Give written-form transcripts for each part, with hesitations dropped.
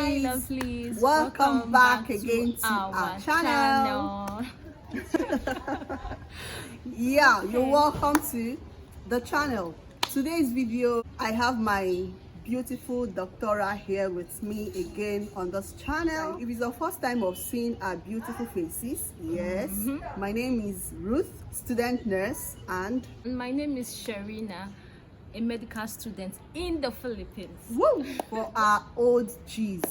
lovelies. Welcome back again to our channel. Yeah, you're welcome to the channel. Today's video, I have my beautiful doctora here with me again on this channel. If it's your first time of seeing our beautiful faces, yes, my name is Ruth, student nurse, and my name is Sharina, a medical student in the Philippines. Woo! For our old G's.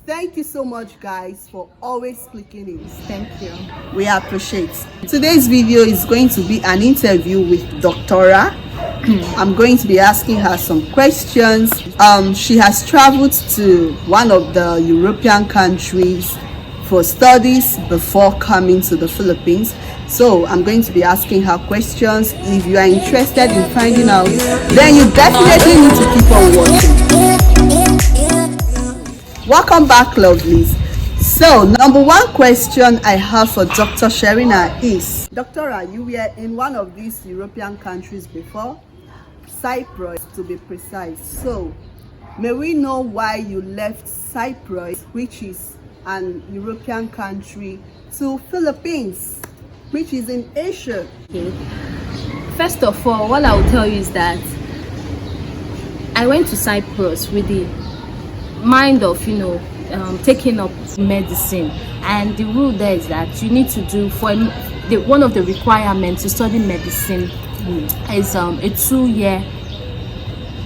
Thank you so much, guys, for always clicking in. Thank you. We appreciate. Today's video is going to be an interview with Doctora. I'm going to be asking her some questions. She has traveled to one of the European countries for studies before coming to the Philippines. So I'm going to be asking her questions. If you are interested in finding out, then you definitely need to keep on watching. Welcome back, lovelies. So number one question I have for Dr. Sharina is, Doctora, you were in one of these European countries before, Cyprus to be precise. So may we know why you left Cyprus, which is an European country, to Philippines, which is in Asia? Okay. First of all, what I will tell you is that I went to Cyprus with the mind of, taking up medicine, and the rule there is that you need to do one of the requirements to study medicine is a 2-year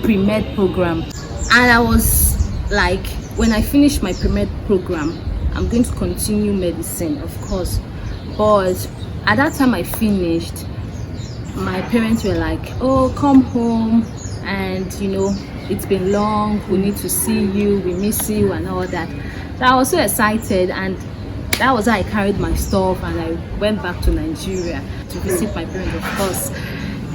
pre-med program. And I was like, when I finish my pre-med program, I'm going to continue medicine, of course. But at that time I finished, my parents were like, oh, come home, and it's been long, we need to see you, we miss you and all that. So I was so excited, and that was how I carried my stuff and I went back to Nigeria to visit my parents, of course.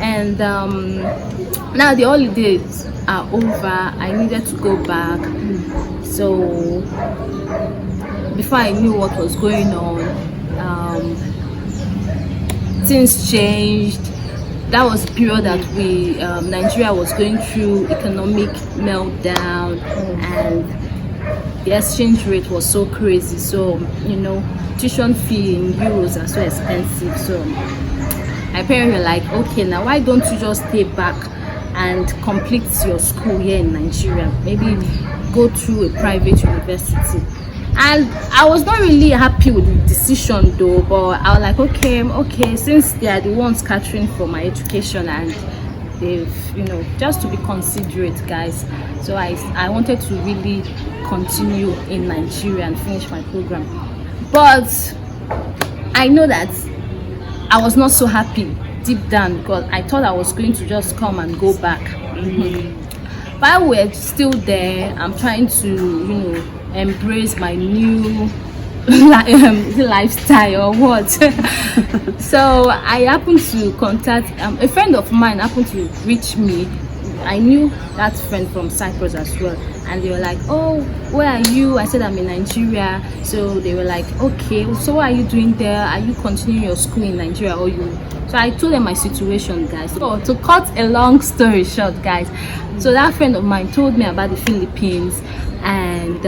And now the holidays are over, I needed to go back. So before I knew what was going on, things changed. That was the period that Nigeria was going through economic meltdown, and the exchange rate was so crazy. So tuition fee in euros are so expensive. So my parents were like, okay, now why don't you just stay back and complete your school here in Nigeria, maybe go through a private university. And I was not really happy with the decision though, but I was like, okay, since they are the ones catering for my education, and they've just to be considerate, guys. So I wanted to really continue in Nigeria and finish my program. But I know that I was not so happy deep down, because I thought I was going to just come and go back. But we're still there. I'm trying to embrace my new lifestyle or what. So I happened to contact a friend of mine, happened to reach me. I knew that friend from Cyprus as well, and they were like, oh, where are you? I said I'm in Nigeria. So they were like, okay, so what are you doing there? Are you continuing your school in Nigeria, or you? So I told them my situation, guys. So to cut a long story short, guys, so that friend of mine told me about the Philippines, and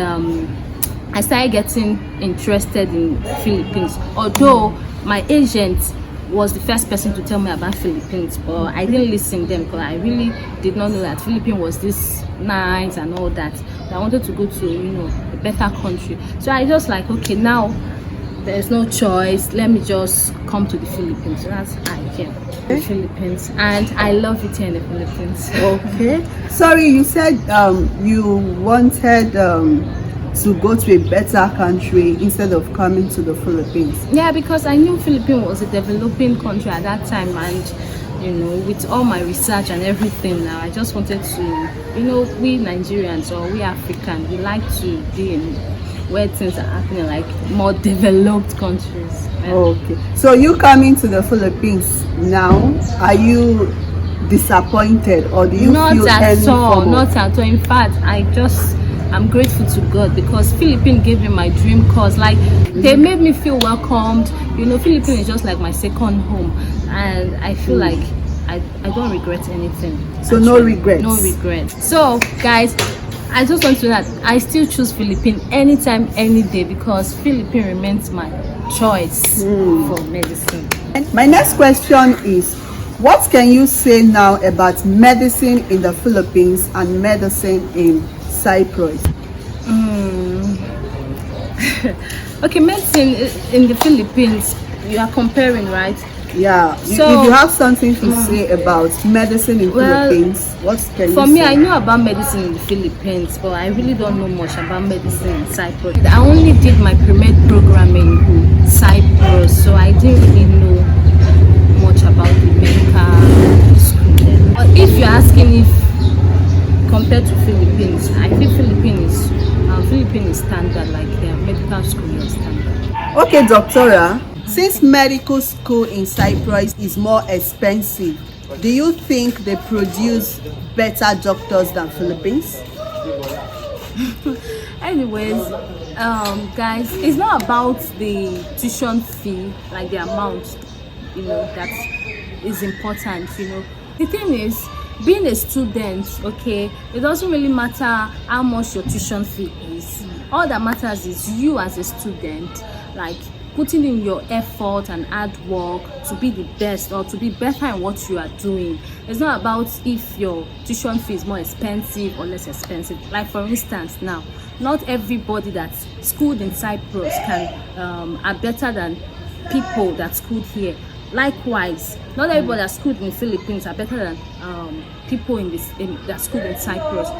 I started getting interested in Philippines. Although my agent was the first person to tell me about Philippines, but I didn't listen to them because I really did not know that Philippines was this nice and all that. So I wanted to go to a better country. So I just like, okay, now there's no choice, let me just come to the Philippines. So that's how I came to the Philippines, and I love it here in the Philippines. Okay. Sorry, you said you wanted to go to a better country instead of coming to the Philippines. Yeah, because I knew Philippines was a developing country at that time, and with all my research and everything now, I just wanted to, we Nigerians or we Africans, we like to be in where things are happening, like more developed countries. Yeah. Okay, so you coming to the Philippines now, are you disappointed, or do you not feel at all? Not at all. In fact, I'm grateful to God, because Philippines gave me my dream course. Like, they made me feel welcomed. Philippines is just like my second home, and I feel like I don't regret anything. So actually, no regrets. No regrets. So guys, I just want to know that I still choose Philippines anytime, any day, because Philippines remains my choice for medicine. My next question is, what can you say now about medicine in the Philippines and medicine in Cyprus? Okay, medicine in the Philippines, you are comparing, right? Yeah, So, if you have something to say about medicine in Philippines, what can you say? For me, I know about medicine in the Philippines, but I really don't know much about medicine in Cyprus. I only did my pre-med program in Cyprus, so I didn't really know much about the medical school there. But if you're asking if compared to Philippines, I feel Philippines is standard, like their medical school is standard. Okay, Doctora, since medical school in Cyprus is more expensive, do you think they produce better doctors than Philippines? Anyways, guys, it's not about the tuition fee, like the amount, that is important. The thing is, being a student, okay, it doesn't really matter how much your tuition fee is. All that matters is you as a student, like putting in your effort and hard work to be the best or to be better in what you are doing. It's not about if your tuition fee is more expensive or less expensive. Like, for instance, now, not everybody that's schooled in Cyprus are better than people that schooled here. Likewise, not everybody that's schooled in the Philippines are better than people that schooled in Cyprus.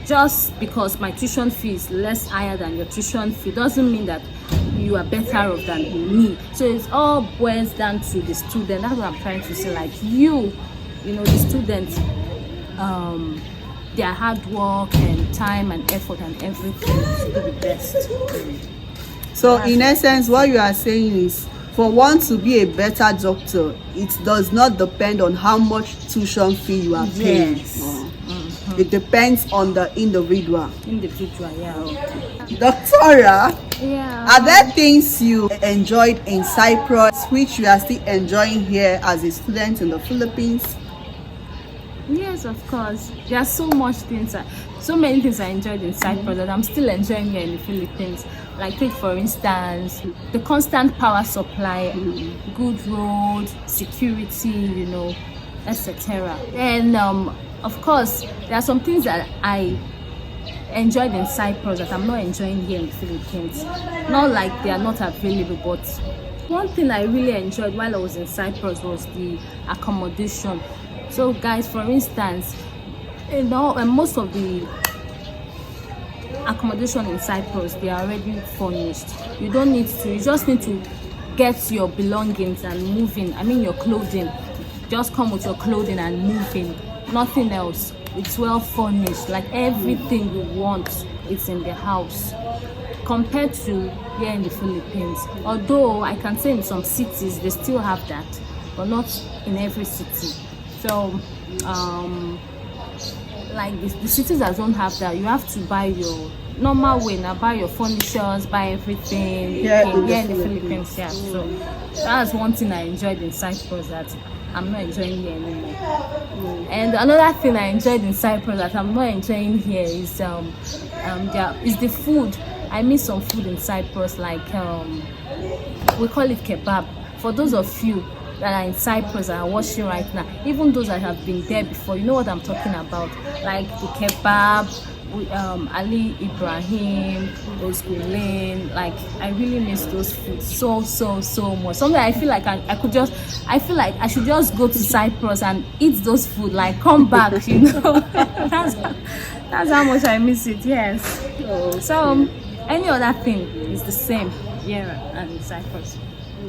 Just because my tuition fee is less higher than your tuition fee doesn't mean that you are better off than me. So it's all boils down to the student. That's what I'm trying to say. Like the students, their hard work and time and effort and everything to be the best. So in essence, what you are saying is, for one to be a better doctor, it does not depend on how much tuition fee you are paying. Yes. It depends on the individual. Yeah. Doctora, Yeah. are there things you enjoyed in Cyprus which you are still enjoying here as a student in the Philippines? Yes, of course. There are so many things I enjoyed in Cyprus that I'm still enjoying here in the Philippines. Like, take for instance, the constant power supply, good road, security, etc. And of course, there are some things that I enjoyed in Cyprus that I'm not enjoying here in the Philippines. Not like they are not available, but one thing I really enjoyed while I was in Cyprus was the accommodation. So, guys, for instance, most of the accommodation in Cyprus, they are already furnished. You just need to get your belongings and move in. I mean, your clothing. Just come with your clothing and move in. Nothing else. It's well furnished. Like, everything you want, it's in the house. Compared to here in the Philippines. Although I can say in some cities they still have that, but not in every city. So, like the cities that don't have that, you have to buy your normal way now, buy your furnitures, buy everything here in the Philippines. Yeah. So that's one thing I enjoyed in Cyprus that I'm not enjoying here anymore. And another thing I enjoyed in Cyprus that I'm not enjoying here is the food. I miss some food in Cyprus, like we call it kebab. For those of you that are in Cyprus and are watching right now, even those that have been there before, you know what I'm talking about. Like the kebab, Ali Ibrahim, those Gulin. Like, I really miss those foods so much. Sometimes I feel like I should just go to Cyprus and eat those food, like come back, that's how much I miss it. Yes. So any other thing is the same here and in Cyprus.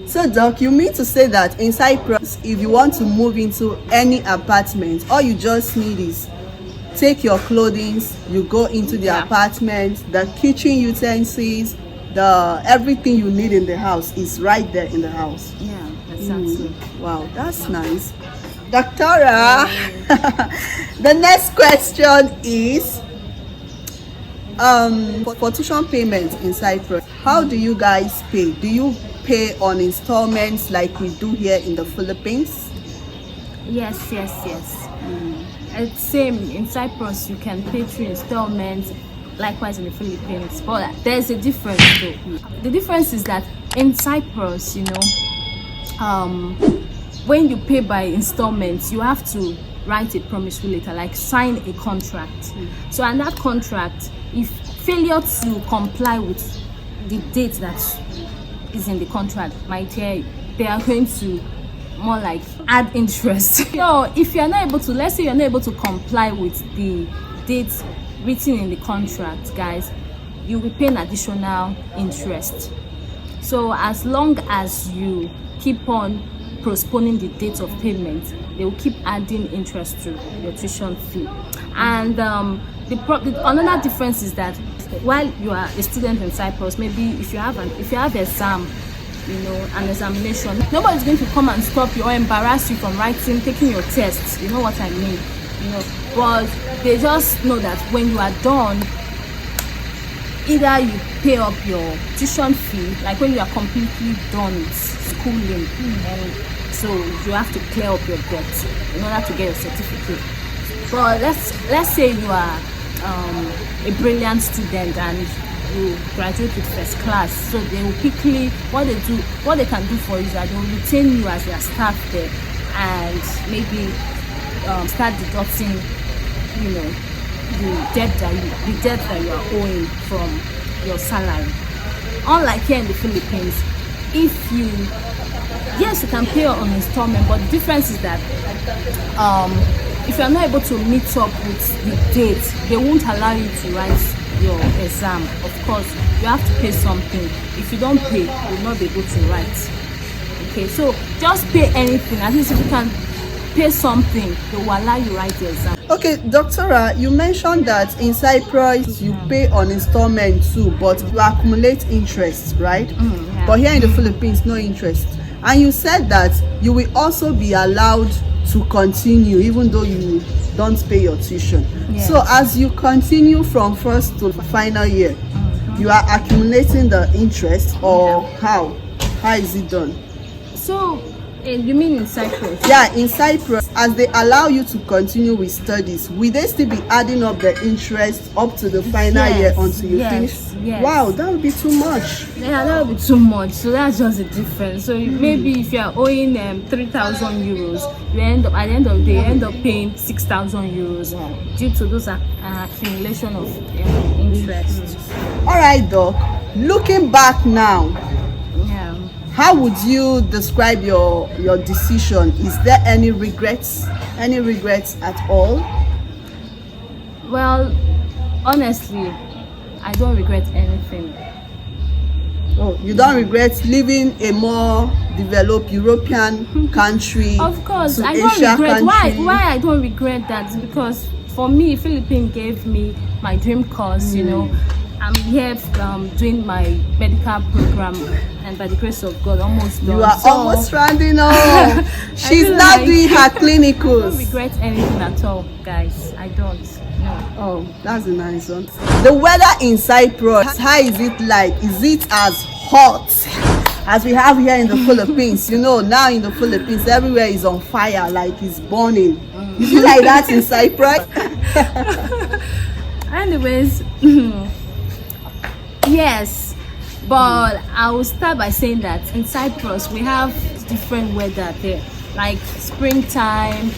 So, Doc, you mean to say that in Cyprus, if you want to move into any apartment, all you just need is take your clothing, you go into the apartment, the kitchen utensils, everything you need in the house is right there in the house. Yeah, exactly. Wow, that's nice. Doctora, the next question is, for tuition payments in Cyprus, how do you guys pay? Do you pay on installments like we do here in the Philippines? Yes. It's same in Cyprus. You can pay through installments. likewise in the Philippines, but there's a difference though. The difference is that in Cyprus, when you pay by installments, you have to write a promissory letter, like sign a contract. So, and that contract, if failure to comply with the date that is in the contract, my dear, they are going to more like add interest. So if you're not able to, let's say you're not able to comply with the dates written in the contract, guys, you will pay an additional interest. So as long as you keep on postponing the date of payment, they will keep adding interest to your tuition fee. And another difference is that while you are a student in Cyprus, maybe if you have exam, an examination, nobody's going to come and stop you or embarrass you from taking your tests. You know what I mean? But they just know that when you are done, either you pay up your tuition fee, like when you are completely done with schooling, and so you have to clear up your debt in order to get your certificate. But let's say you are a brilliant student and you graduate with first class, so they will quickly, what they can do for you is that they will retain you as their staff there and maybe start deducting the debt that you are owing from your salary. Unlike here in the Philippines, yes, you can pay on installment, but the difference is that if you are not able to meet up with the date, they won't allow you to write your exam. Of course, you have to pay something. If you don't pay, you will not be able to write. Okay, so just pay anything. At least if you can pay something, they will allow you to write the exam. Okay, Doctora, you mentioned that in Cyprus you pay on installment too, but you accumulate interest, right? Yeah. But here in the Philippines, no interest. And you said that you will also be allowed to continue even though you don't pay your tuition. Yes. So as you continue from first to final year, you are accumulating the interest, or how is it done? So you mean in Cyprus? Yeah, in Cyprus, as they allow you to continue with studies, will they still be adding up the interest up to the final year until you finish? Yes. Wow, that would be too much. Yeah, that would be too much. So that's just the difference. So maybe if you are owing 3,000 euros, you end up at the end of the day, you end up paying 6,000 euros due to those accumulation of interest. All right, Doc. Looking back now, how would you describe your decision? Is there any regrets? Any regrets at all? Well, honestly, I don't regret anything. Oh, you don't regret leaving a more developed European country? Of course, to I don't Asia regret. country? Why I don't regret that is because for me, Philippines gave me my dream course. I'm here doing my medical program, and by the grace of God, almost done. You are almost rounding up. She's not doing her clinicals. I don't regret anything at all, guys. I don't. No. Oh, that's a nice one. The weather in Cyprus, how is it like? Is it as hot as we have here in the Philippines? Now in the Philippines, everywhere is on fire, like it's burning. Is it like that in Cyprus? Anyways, yes, but I will start by saying that in Cyprus we have different weather there, like springtime,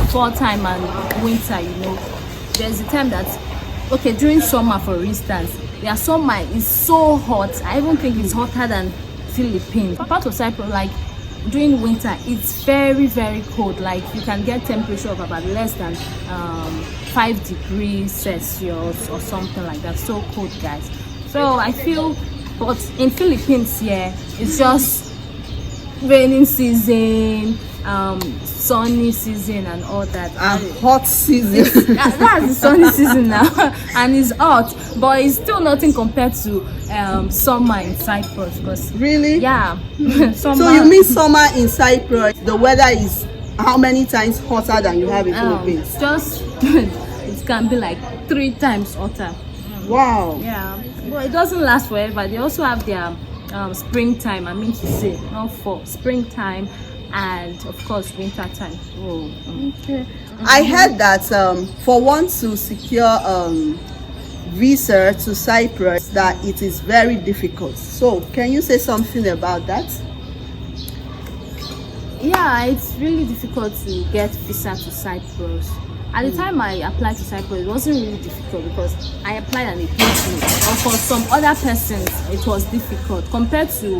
fall time, and winter. There's a time that, during summer, for instance, their summer is so hot. I even think it's hotter than Philippines. Part of Cyprus, like during winter, it's very, very cold. Like you can get temperature of about less than 5 degrees Celsius or something like that. So cold, guys. So I feel, but in Philippines, it's just raining season, sunny season, and all that. And hot season. That's the sunny season now, and it's hot, but it's still nothing compared to summer in Cyprus. Because really? Yeah. Summer. So you mean summer in Cyprus, the weather is how many times hotter than you have in Philippines? Just it can be like 3 times hotter. Wow. Yeah, but it doesn't last forever. They also have their springtime, I mean to say, not for springtime, and of course winter time. Okay. I heard that for one to secure visa to Cyprus that it is very difficult. So can you say something about that? Yeah, it's really difficult to get visa to Cyprus. At the time I applied to Cyprus, it wasn't really difficult because I applied and it paid me. Or for some other persons, it was difficult compared to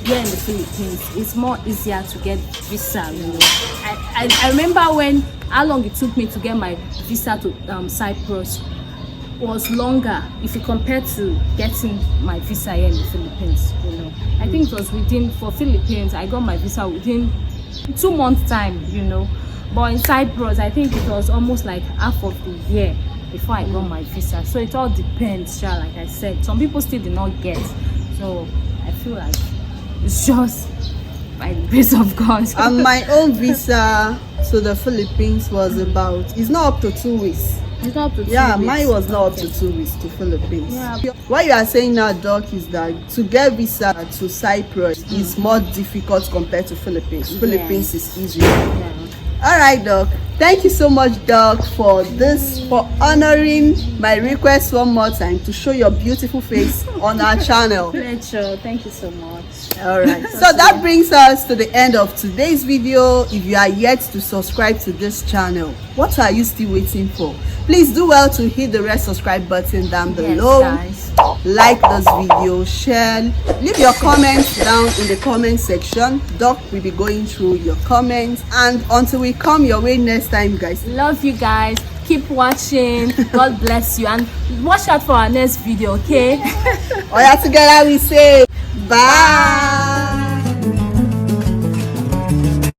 here in the Philippines. It's more easier to get visa. You know, I remember how long it took me to get my visa to Cyprus was longer if you compare to getting my visa here in the Philippines. You know, I think it was for Philippines I got my visa within 2 months time. You know. But in Cyprus, I think it was almost like half of the year before I got my visa. So it all depends, like I said. Some people still did not get. So I feel like it's just by the grace of God. And my own visa to the Philippines was it's not up to 2 weeks. It's not up to 2 Yeah, weeks. mine was not up to 2 weeks to Philippines. Yeah. What you are saying now, Doc, is that to get visa to Cyprus is more difficult compared to Philippines. Philippines is easier. Yeah. All right, Doc. Thank you so much, Doc, for honoring my request one more time to show your beautiful face on our channel. Pleasure. Thank you so much. All right. So that brings us to the end of today's video. If you are yet to subscribe to this channel, what are you still waiting for? Please do well to hit the red subscribe button down below. Yes, guys. Like this video, share, leave your comments down in the comment section. Doc will be going through your comments, and until we come your way next time, guys, Love you guys. Keep watching. God bless you, and watch out for our next video. Okay. all together we say bye.